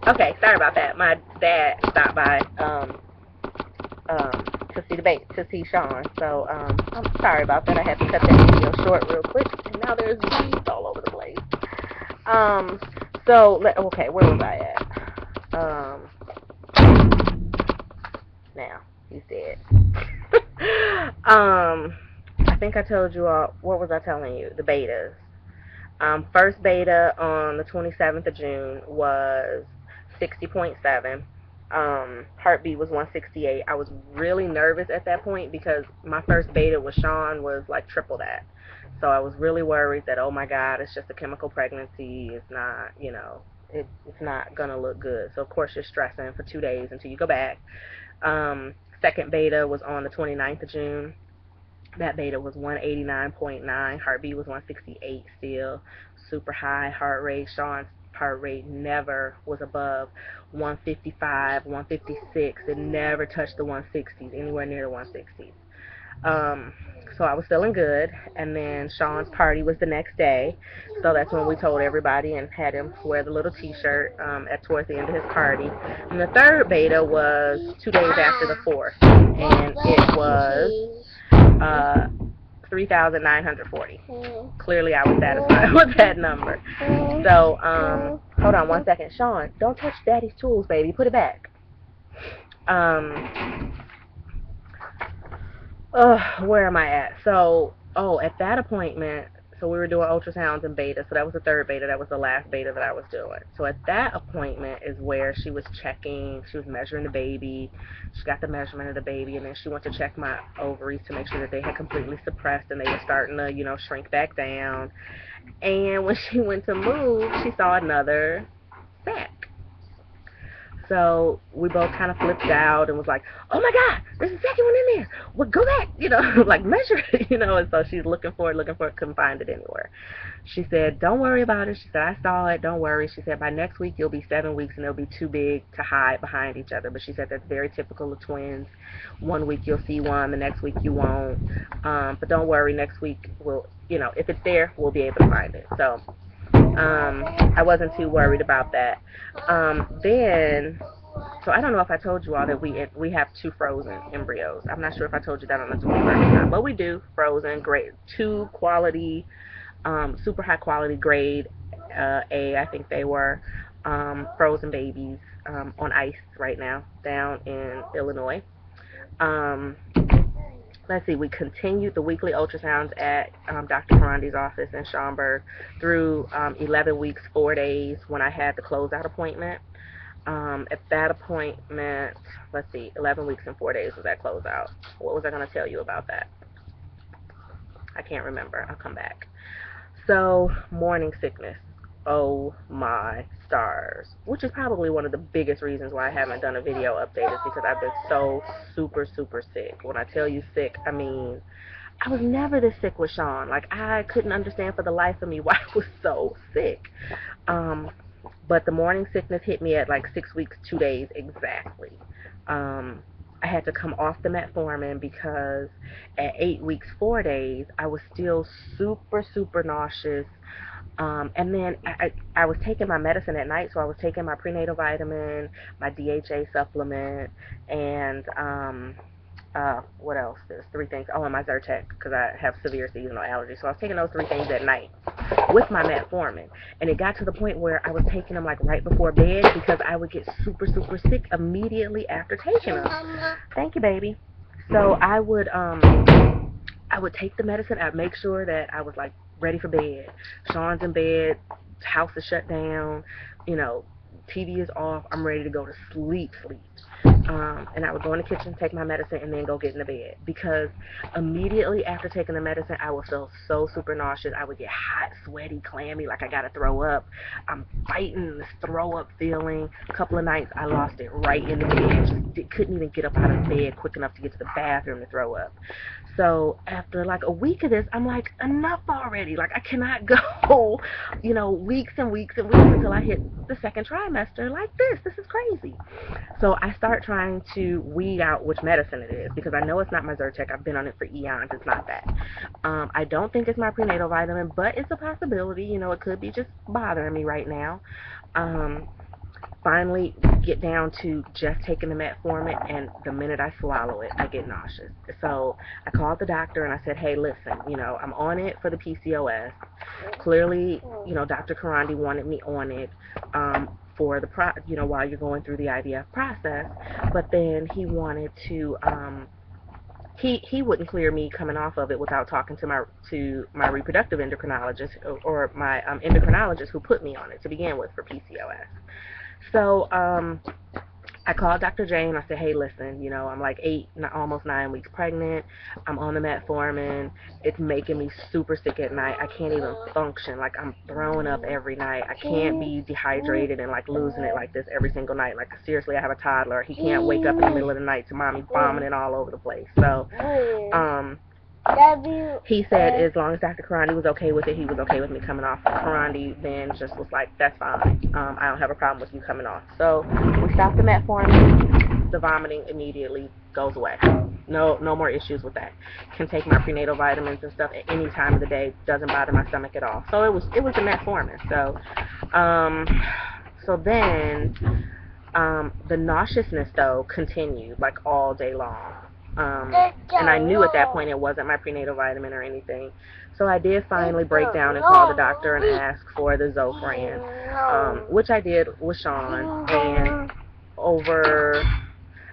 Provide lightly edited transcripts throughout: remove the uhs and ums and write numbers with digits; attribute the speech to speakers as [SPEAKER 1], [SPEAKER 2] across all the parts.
[SPEAKER 1] Okay, sorry about that. My dad stopped by to see Sean. So I'm sorry about that. I had to cut that video short real quick, and now there's bees all over the place. Okay, where was I at? Now he's dead. I think I told you all. What was I telling you? The betas. First beta on the 27th of June was 60.7. Heartbeat was 168. I was really nervous at that point because my first beta with Sean was like triple that. So I was really worried that, oh my God, it's just a chemical pregnancy. It's not, it's not going to look good. So of course you're stressing for 2 days until you go back. Second beta was on the 29th of June. That beta was 189.9. Heartbeat was 168 still. Super high heart rate. Sean's heart rate never was above 155, 156. It never touched the 160s, anywhere near the 160s. So I was feeling good. And then Sean's party was the next day. So that's when we told everybody and had him wear the little t-shirt towards the end of his party. And the third beta was 2 days after the fourth. And it was 3,940. Clearly I was satisfied with that number. So, hold on 1 second. Sean, don't touch Daddy's tools, baby. Put it back. Where am I at? So, at that appointment, so we were doing ultrasounds and beta, so that was the third beta. That was the last beta that I was doing. So at that appointment is where she was checking, she was measuring the baby. She got the measurement of the baby, and then she went to check my ovaries to make sure that they had completely suppressed and they were starting to, shrink back down. And when she went to move, she saw another sac. So we both kind of flipped out and was like, oh my God, there's a second one in there. Well, go back, like measure it, And so she's looking for it, couldn't find it anywhere. She said, don't worry about it. She said, I saw it, don't worry. She said, by next week you'll be 7 weeks and they'll be too big to hide behind each other. But she said that's very typical of twins. 1 week you'll see one, the next week you won't. But don't worry, next week if it's there, we'll be able to find it. So I wasn't too worried about that. So I don't know if I told you all that we have 2 frozen embryos. I'm not sure if I told you that on the 21st time, but we do frozen, grade 2 quality, super high quality grade A, I think they were, frozen babies on ice right now down in Illinois. Let's see, we continued the weekly ultrasounds at Dr. Karandi's office in Schaumburg through 11 weeks, 4 days when I had the closeout appointment. At that appointment, let's see, 11 weeks and 4 days was that closeout. What was I going to tell you about that? I can't remember. I'll come back. So, morning sickness. Oh my stars. Which is probably one of the biggest reasons why I haven't done a video update is because I've been so super, super sick. When I tell you sick, I mean, I was never this sick with Sean. Like, I couldn't understand for the life of me why I was so sick. But the morning sickness hit me at like 6 weeks, 2 days exactly. I had to come off the metformin because at 8 weeks, 4 days, I was still super, super nauseous. And then I was taking my medicine at night, so I was taking my prenatal vitamin, my DHA supplement, and what else? There's 3 things. Oh, and my Zyrtec, because I have severe seasonal allergies. So I was taking those 3 things at night with my metformin. And it got to the point where I was taking them like right before bed because I would get super, super sick immediately after taking them. Thank you, baby. So I would take the medicine. I'd make sure that I was like ready for bed. Sean's in bed. House is shut down. TV is off. I'm ready to go to sleep. And I would go in the kitchen, take my medicine, and then go get in the bed. Because immediately after taking the medicine, I would feel so super nauseous. I would get hot, sweaty, clammy, like I got to throw up. I'm fighting this throw-up feeling. A couple of nights, I lost it right in the bed. Just couldn't even get up out of bed quick enough to get to the bathroom to throw up. So after like a week of this, I'm like, enough already. Like, I cannot go, weeks and weeks and weeks until I hit the 2nd trimester like this. This is crazy. So I start trying to weed out which medicine it is because I know it's not my Zyrtec. I've been on it for eons. It's not that. I don't think it's my prenatal vitamin, but it's a possibility. It could be just bothering me right now. finally get down to just taking the metformin, and the minute I swallow it, I get nauseous. So I called the doctor and I said, hey, listen, I'm on it for the PCOS. Clearly, Dr. Karandi wanted me on it for the while you're going through the IVF process, but then he wanted to he wouldn't clear me coming off of it without talking to my reproductive endocrinologist, or my endocrinologist who put me on it to begin with for PCOS. So I called Dr. Jane. I said, hey, listen, I'm like almost 9 weeks pregnant. I'm on the metformin. It's making me super sick at night. I can't even function. Like, I'm throwing up every night. I can't be dehydrated and, like, losing it like this every single night. Like, seriously, I have a toddler. He can't wake up in the middle of the night to mommy vomiting all over the place. So, he said as long as Dr. Karandi was okay with it, he was okay with me coming off. Karandi then just was like, that's fine. I don't have a problem with you coming off. So we stopped the metformin. The vomiting immediately goes away. No more issues with that. Can take my prenatal vitamins and stuff at any time of the day. Doesn't bother my stomach at all. So it was the metformin. So then the nauseousness though continued like all day long. And I knew at that point it wasn't my prenatal vitamin or anything. So I did finally break down and call the doctor and ask for the Zofran, which I did with Sean. And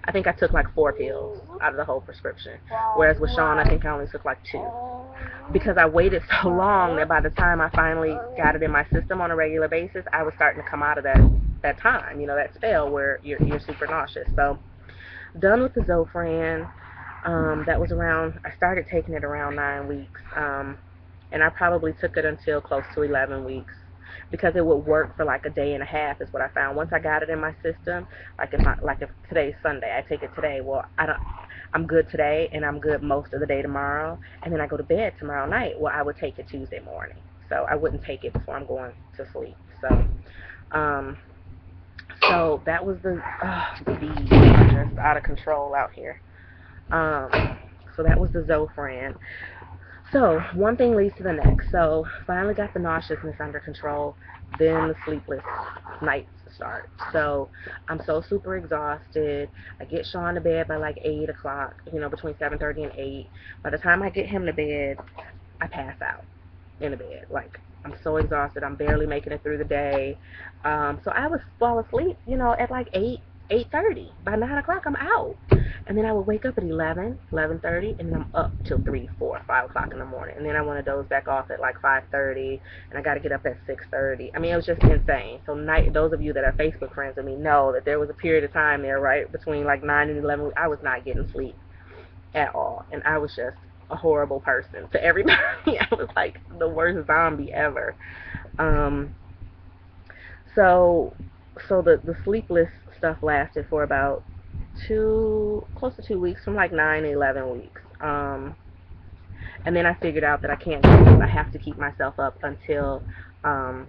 [SPEAKER 1] I think I took like 4 pills out of the whole prescription. Whereas with Sean, I think I only took like 2. Because I waited so long that by the time I finally got it in my system on a regular basis, I was starting to come out of that time, that spell where you're super nauseous. So done with the Zofran. That was I started taking it around 9 weeks, and I probably took it until close to 11 weeks, because it would work for like a day and a half is what I found. Once I got it in my system, if today's Sunday, I take it today, well, I'm good today, and I'm good most of the day tomorrow, and then I go to bed tomorrow night, well, I would take it Tuesday morning. So I wouldn't take it before I'm going to sleep. So that was the bees are just out of control out here. So that was the Zofran. So one thing leads to the next. So finally got the nauseousness under control. Then the sleepless nights start. So I'm so super exhausted. I get Sean to bed by like 8 o'clock, between 7:30 and 8. By the time I get him to bed, I pass out in the bed. Like, I'm so exhausted. I'm barely making it through the day. So I would fall asleep, at like 8:30. By 9 o'clock, I'm out. And then I would wake up at 11:30, and then I'm up till 3, 4, 5 o'clock in the morning. And then I want to doze back off at like 5:30, and I got to get up at 6:30. I mean, it was just insane. So those of you that are Facebook friends with me know that there was a period of time there, right, between like 9 and 11, I was not getting sleep at all. And I was just a horrible person to everybody. I was like the worst zombie ever. So the sleepless stuff lasted for about close to 2 weeks, from like 9 to 11 weeks. And then I figured out that I can't do this. I have to keep myself up until 10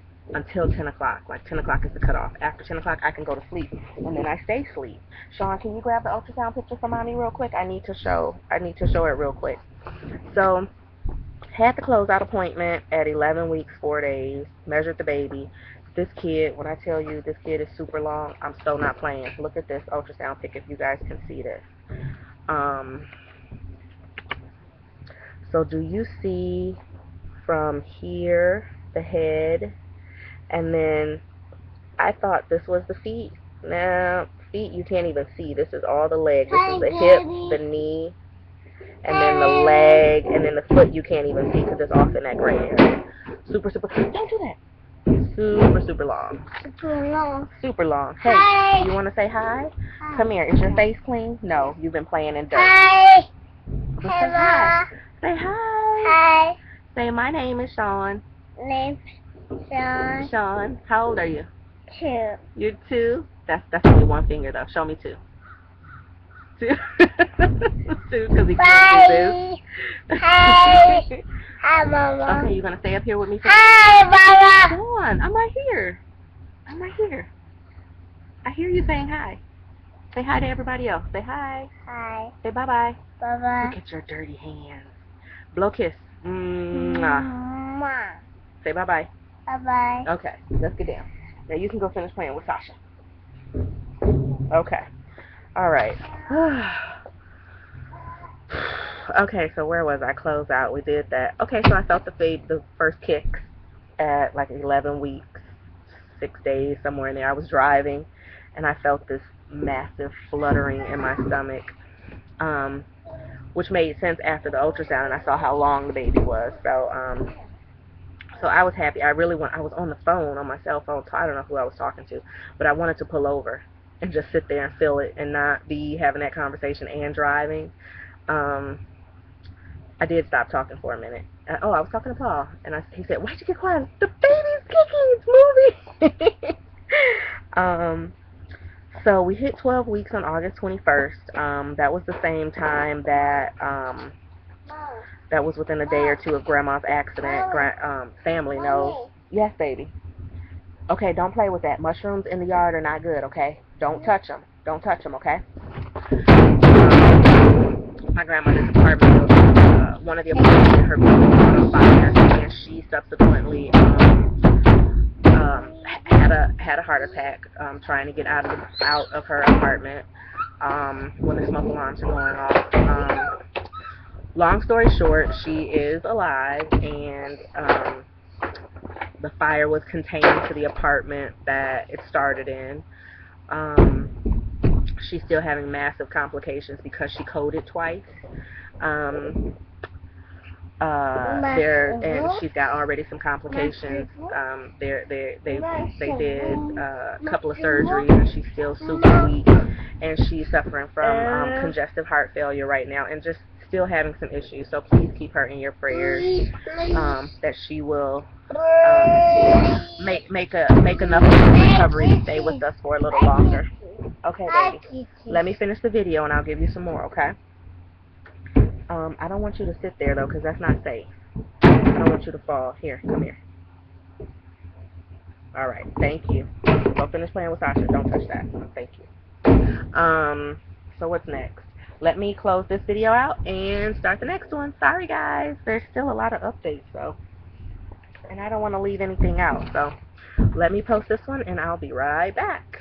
[SPEAKER 1] o'clock. Like 10 o'clock is the cutoff. After 10 o'clock, I can go to sleep, and then I stay asleep. Sean, can you grab the ultrasound picture for mommy real quick? I need to show it real quick. So had the closeout appointment at 11 weeks, 4 days. Measured the baby. This kid, when I tell you this kid is super long, I'm so not playing. Look at this ultrasound pic if you guys can see this. So do you see from here the head, and then I thought this was the feet. Now, feet you can't even see. This is all the leg. This is the hip, the knee, and then the leg, and then the foot you can't even see because it's off in that gray area. Super, don't do that. Super long. Super long. Hey, hi. You want to say hi? Hi? Come here. Is your face clean? No, you've been playing in dirt. Hi. Say hi. Say hi. Hi. Say, my name is Sean.
[SPEAKER 2] Name's Sean.
[SPEAKER 1] Sean. How old are you?
[SPEAKER 2] 2.
[SPEAKER 1] You're 2? That's only one finger though. Show me 2. 2. 2, because he can't do this.
[SPEAKER 2] Hi. Hi, Mama.
[SPEAKER 1] Okay, you gonna stay up here with me?
[SPEAKER 2] Hi, Mama.
[SPEAKER 1] Go on. I'm right here. I hear you saying hi. Say hi to everybody else. Say hi.
[SPEAKER 2] Hi.
[SPEAKER 1] Say bye-bye.
[SPEAKER 2] Bye-bye.
[SPEAKER 1] Look at your dirty hands. Blow kiss. Mwah. Say bye-bye.
[SPEAKER 2] Bye-bye.
[SPEAKER 1] Okay, let's get down. Now you can go finish playing with Sasha. Okay. All right. Okay, so where was I? Close out. We did that. Okay, so I felt the first kicks at like 11 weeks, 6 days, somewhere in there. I was driving, and I felt this massive fluttering in my stomach, which made sense after the ultrasound, and I saw how long the baby was. So I was happy. I was on the phone, on my cell phone, so I don't know who I was talking to, but I wanted to pull over and just sit there and feel it and not be having that conversation and driving. Um, I did stop talking for a minute. I was talking to Paul, and he said, "Why'd you get quiet?" The baby's kicking. It's moving. um, so we hit 12 weeks on August 21st. That was the same time that was within a day or two of Grandma's accident. Family knows. Yes, baby. Okay, don't play with that. Mushrooms in the yard are not good, okay? Don't touch them. Don't touch them, okay? My grandmother's apartment, one of the apartments in her building caught on fire, and she subsequently had a heart attack trying to get out of her apartment when the smoke alarms are going off. Long story short, she is alive, and the fire was contained to the apartment that it started in. She's still having massive complications because she coded twice. And she's got already some complications. They did a couple of surgeries, and she's still super weak, and she's suffering from congestive heart failure right now, and just still having some issues. So please keep her in your prayers, that she will make enough of a recovery to stay with us for a little longer. Okay, baby. Let me finish the video, and I'll give you some more. Okay. I don't want you to sit there though, because that's not safe. I don't want you to fall. Here, come here. All right. Thank you. Go finish playing with Sasha. Don't touch that. Thank you. So what's next? Let me close this video out and start the next one. Sorry, guys. There's still a lot of updates, though. And I don't want to leave anything out, so let me post this one, and I'll be right back.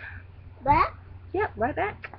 [SPEAKER 2] Back?
[SPEAKER 1] Yep, right back.